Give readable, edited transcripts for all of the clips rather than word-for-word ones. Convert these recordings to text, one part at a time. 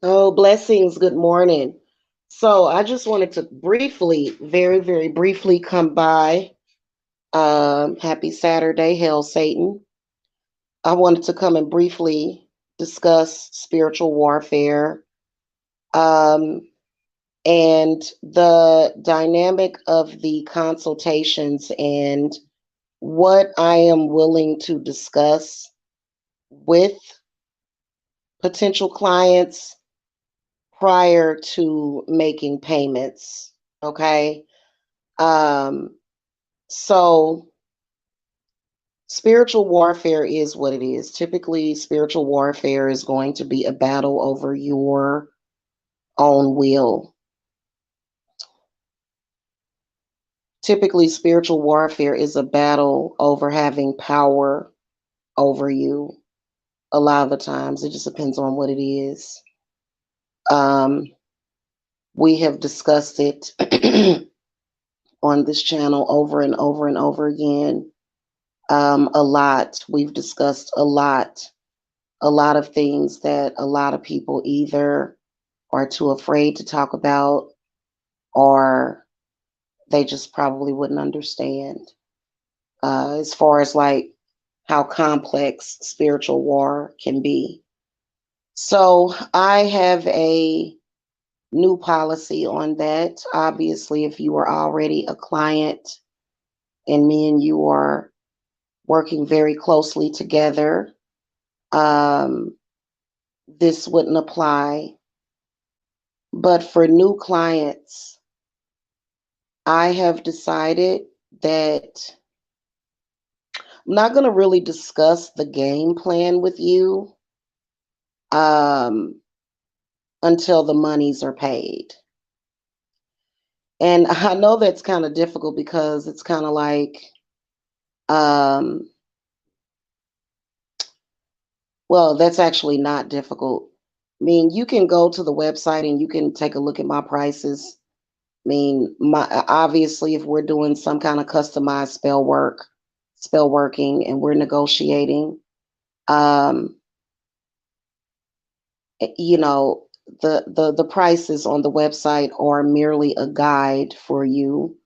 Oh, blessings. Good morning. So I just wanted to briefly, very, very briefly come by. Happy Saturday, Hail Satan. I wanted to come and briefly discuss spiritual warfare um, and the dynamic of the consultations and what I am willing to discuss with potential clients prior to making payments. Okay. Um, so spiritual warfare is what it is. Typically, spiritual warfare is going to be a battle over your own will. Typically, spiritual warfare is a battle over having power over you. A lot of the times, it just depends on what it is. Um, we have discussed it on this channel over and over and over again. A lot. We've discussed a lot of things that a lot of people either are too afraid to talk about or they just probably wouldn't understand. As far as like how complex spiritual war can be. So I have a new policy on that. Obviously, if you are already a client and me and you are working very closely together, um, this wouldn't apply. But for new clients, I have decided that I'm not going to really discuss the game plan with you um, until the monies are paid. And I know that's kind of difficult because it's kind of like, um, well, that's actually not difficult. I mean, you can go to the website and you can take a look at my prices. I mean, my obviously, if we're doing some kind of customized spell working, and we're negotiating, um, you know, the prices on the website are merely a guide for you.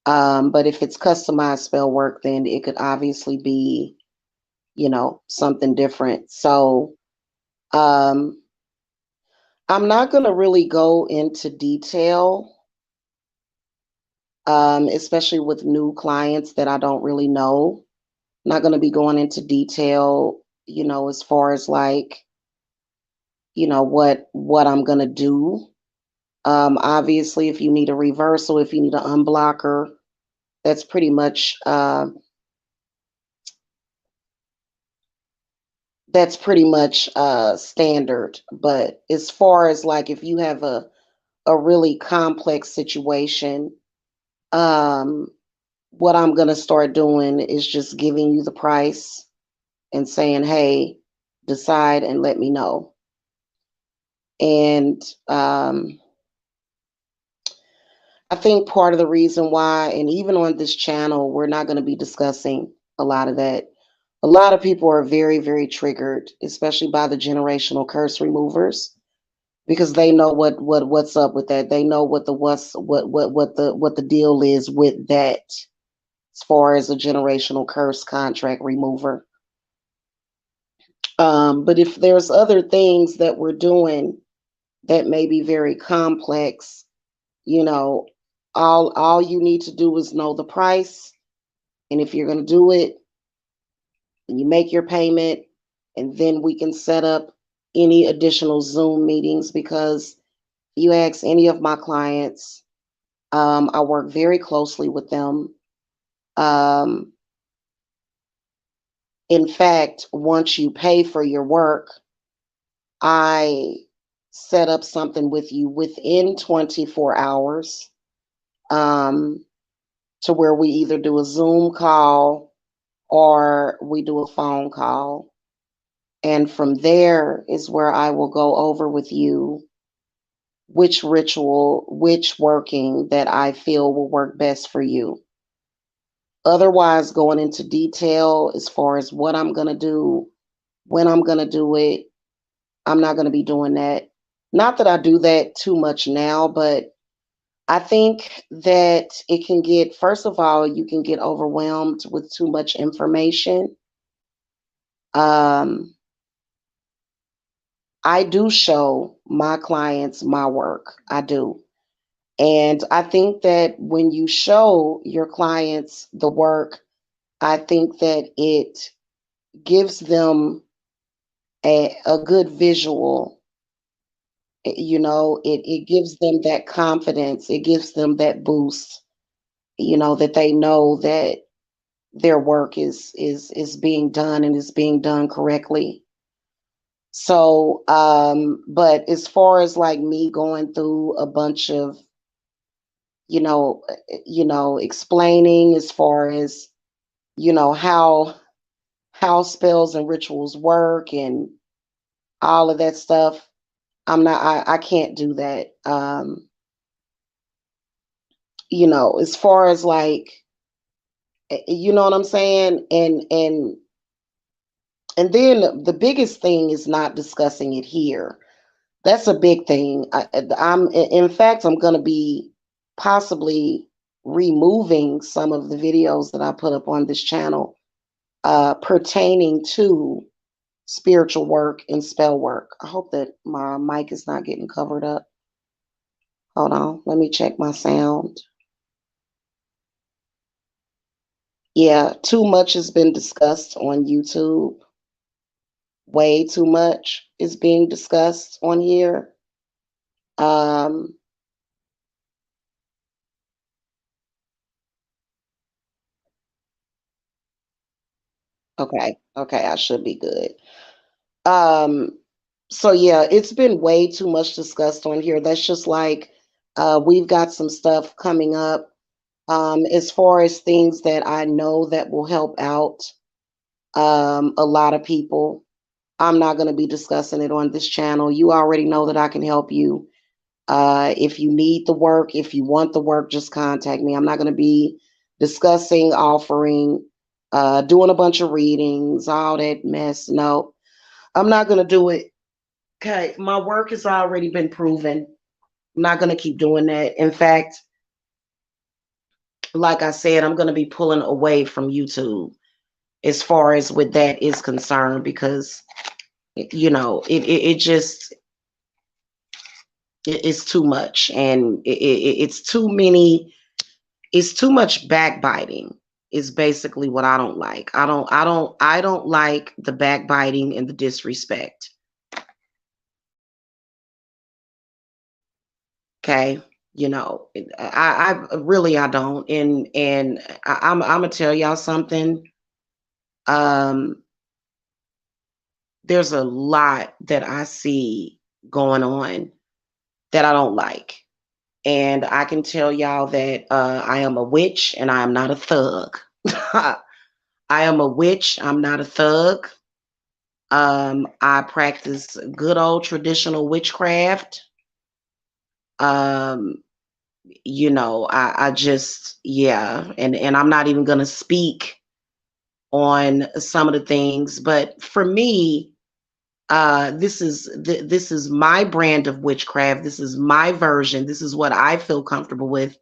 But if it's customized spell work, then it could obviously be, something different. So, um, I'm not going to really go into detail, especially with new clients that I don't really know. I'm not going to be going into detail, as far as like, what I'm going to do. Obviously, if you need a reversal, if you need an unblocker, that's pretty much standard. But as far as like if you have a really complex situation, um, what I'm gonna start doing is just giving you the price and saying, "Hey, decide and let me know." And I think part of the reason why, and even on this channel, we're not going to be discussing a lot of that. A lot of people are very, very triggered, especially by the generational curse removers, because they know what's up with that. They know what the deal is with that, as far as a generational curse contract remover. But if there's other things that we're doing that may be very complex, you know, all you need to do is know the price, and if you're going to do it, you make your payment, and then we can set up any additional Zoom meetings. Because you ask any of my clients, I work very closely with them. Um, in fact, once you pay for your work, I set up something with you within 24 hours, um, to where we either do a Zoom call or we do a phone call. And from there is where I will go over with you which ritual, which working that I feel will work best for you. Otherwise, going into detail as far as what I'm going to do, when I'm going to do it, I'm not going to be doing that. Not that I do that too much now, but I think that it can get, first of all, you can get overwhelmed with too much information. Um, I do show my clients my work. I do. And I think that when you show your clients the work, I think that it gives them a good visual. It gives them that confidence. It gives them that boost, that they know that their work is being done and is being done correctly. So, but as far as like me going through a bunch of, explaining as far as, how spells and rituals work and all of that stuff, I can't do that. As far as like, you know what I'm saying? And then the biggest thing is not discussing it here. That's a big thing. In fact, I'm going to be possibly removing some of the videos that I put up on this channel pertaining to spiritual work and spell work. I hope that my mic is not getting covered up. Hold on, let me check my sound. Yeah, too much has been discussed on YouTube. Way too much is being discussed on here. Um, okay, I should be good. Um, so yeah, it's been way too much discussed on here. That's just like we've got some stuff coming up as far as things that I know that will help out a lot of people. I'm not going to be discussing it on this channel. You already know that I can help you. If you need the work, if you want the work, just contact me. I'm not going to be discussing, offering, doing a bunch of readings, all that mess. No, I'm not going to do it. Okay, my work has already been proven. I'm not going to keep doing that. In fact, like I said, I'm going to be pulling away from YouTube as far as with that is concerned because it just it's too much and it's too many. It's too much backbiting. Is basically what I don't like. I don't like the backbiting and the disrespect. Okay. I really I don't. And I'm gonna tell y'all something. Um, there's a lot that I see going on that I don't like. And I can tell y'all that I am a witch and I am not a thug. I am a witch. I'm not a thug. I practice good old traditional witchcraft. Um, I just, yeah, and I'm not even gonna speak on some of the things, but for me, this is my brand of witchcraft. This is my version. This is what I feel comfortable with.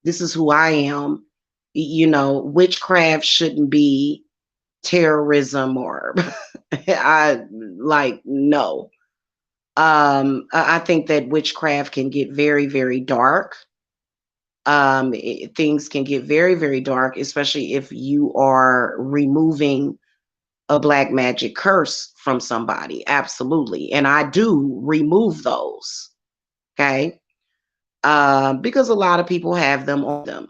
This is who I am. Witchcraft shouldn't be terrorism or I like no. I think that witchcraft can get very, very dark. Things can get very, very dark, especially if you are removing a black magic curse from somebody. Absolutely. And I do remove those. Okay. Because a lot of people have them on them.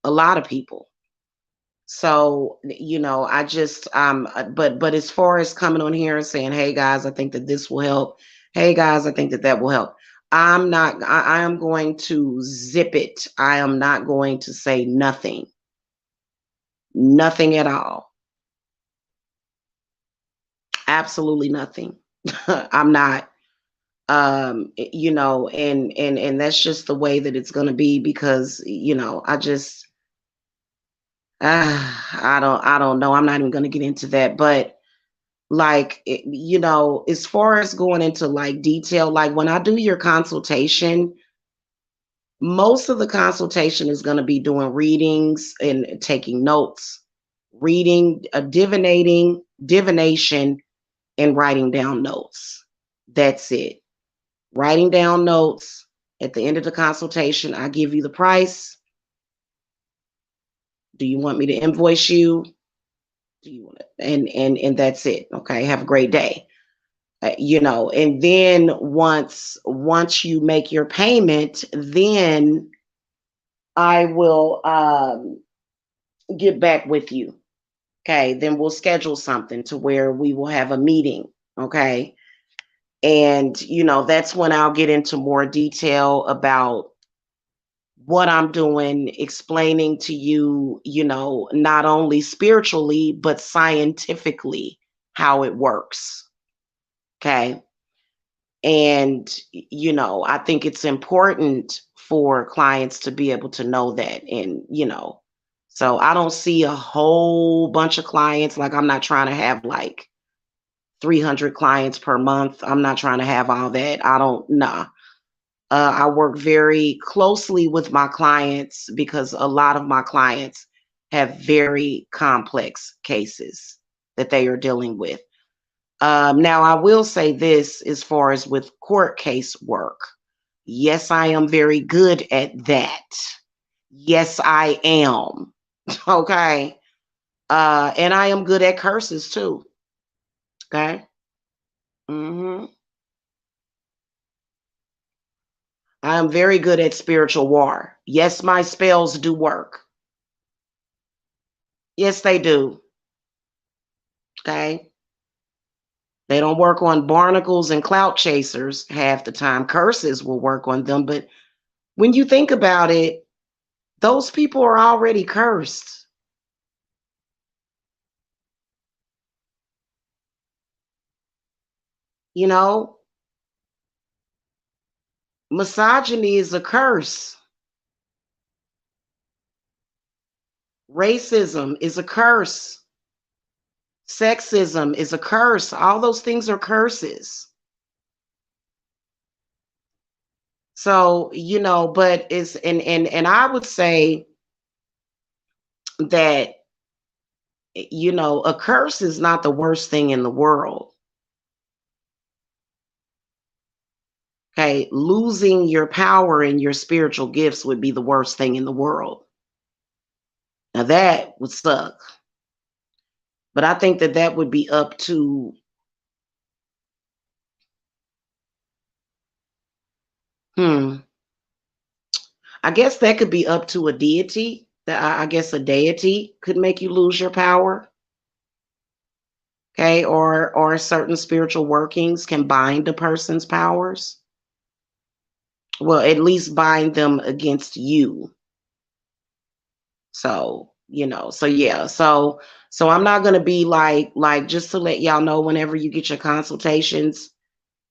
A lot of people. So, I just but as far as coming on here and saying, hey guys, I think that this will help. Hey guys, I think that that will help. I'm not I am going to zip it. I am not going to say nothing. Nothing at all. Absolutely nothing. I'm not and that's just the way that it's going to be because I just I don't know. I'm not even going to get into that, but Like, as far as going into like detail, like when I do your consultation, most of the consultation is going to be doing readings and taking notes, reading, divination, and writing down notes. That's it. Writing down notes. At the end of the consultation, I give you the price. Do you want me to invoice you? Do you want it? And that's it. Okay. Have a great day. And then once you make your payment, then I will get back with you. Okay. Then we'll schedule something to where we will have a meeting. Okay. And that's when I'll get into more detail about what I'm doing, explaining to you, not only spiritually, but scientifically how it works. Okay. And, I think it's important for clients to be able to know that. And, so I don't see a whole bunch of clients. Like, I'm not trying to have like 300 clients per month. I'm not trying to have all that. I don't, nah. I work very closely with my clients because a lot of my clients have very complex cases that they are dealing with. Now, I will say this as far as with court case work. Yes, I am very good at that. Yes, I am. Okay. And I am good at curses too. Okay. hmm I am very good at spiritual war. Yes, my spells do work. Yes, they do. Okay. They don't work on barnacles and clout chasers half the time. Curses will work on them. But when you think about it, those people are already cursed. You know, misogyny is a curse. Racism is a curse. Sexism is a curse. All those things are curses. So, but it's and I would say that a curse is not the worst thing in the world. Okay, losing your power and your spiritual gifts would be the worst thing in the world. Now that would suck. But I think that that would be up to hmm I guess that could be up to a deity. That I guess a deity could make you lose your power. Okay, or certain spiritual workings can bind a person's powers. Well, at least bind them against you. So, so yeah. So I'm not gonna be like just to let y'all know whenever you get your consultations,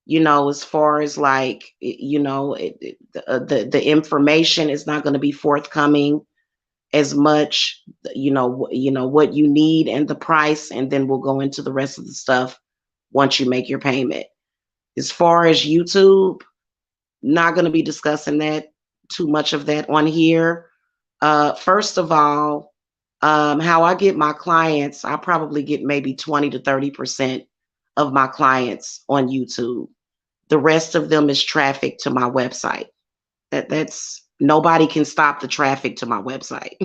as far as like the information is not going to be forthcoming as much, what you need and the price, and then we'll go into the rest of the stuff once you make your payment. As far as YouTube, not going to be discussing that too much of that on here. First of all, how I get my clients, I probably get maybe 20 to 30% of my clients on YouTube. The rest of them is traffic to my website. That's nobody can stop the traffic to my website.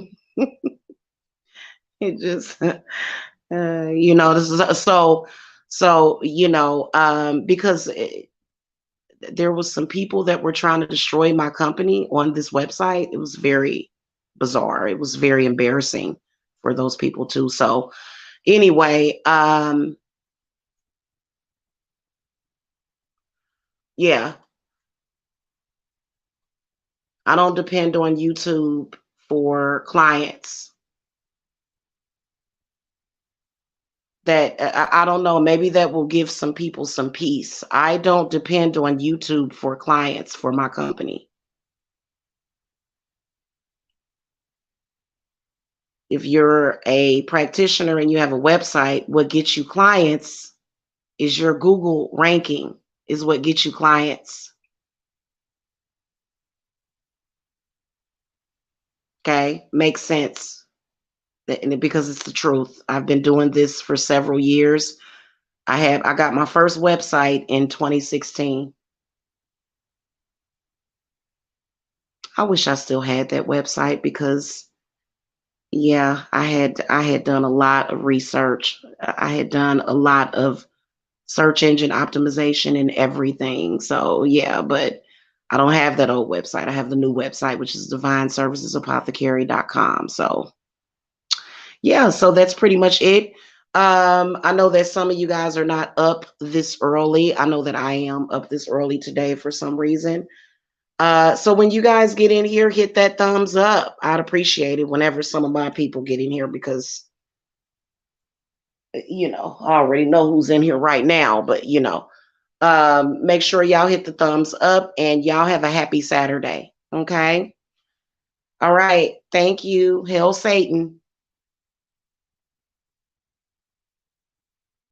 It just this is because there was some people that were trying to destroy my company on this website. It was very bizarre. It was very embarrassing for those people too. So anyway, yeah, I don't depend on YouTube for clients. That I don't know, maybe that will give some people some peace. I don't depend on YouTube for clients for my company. If you're a practitioner and you have a website, what gets you clients is your Google ranking is what gets you clients. Okay, makes sense. Because it's the truth. I've been doing this for several years. I got my first website in 2016. I wish I still had that website because yeah, I had done a lot of research. I had done a lot of search engine optimization and everything. So yeah, but I don't have that old website. I have the new website, which is divineservicesapothecary.com. So yeah, so that's pretty much it. I know that some of you guys are not up this early. I know that I am up this early today for some reason. So when you guys get in here, hit that thumbs up. I'd appreciate it whenever some of my people get in here because I already know who's in here right now, but make sure y'all hit the thumbs up and y'all have a happy Saturday. Okay. All right. Thank you. Hail Satan.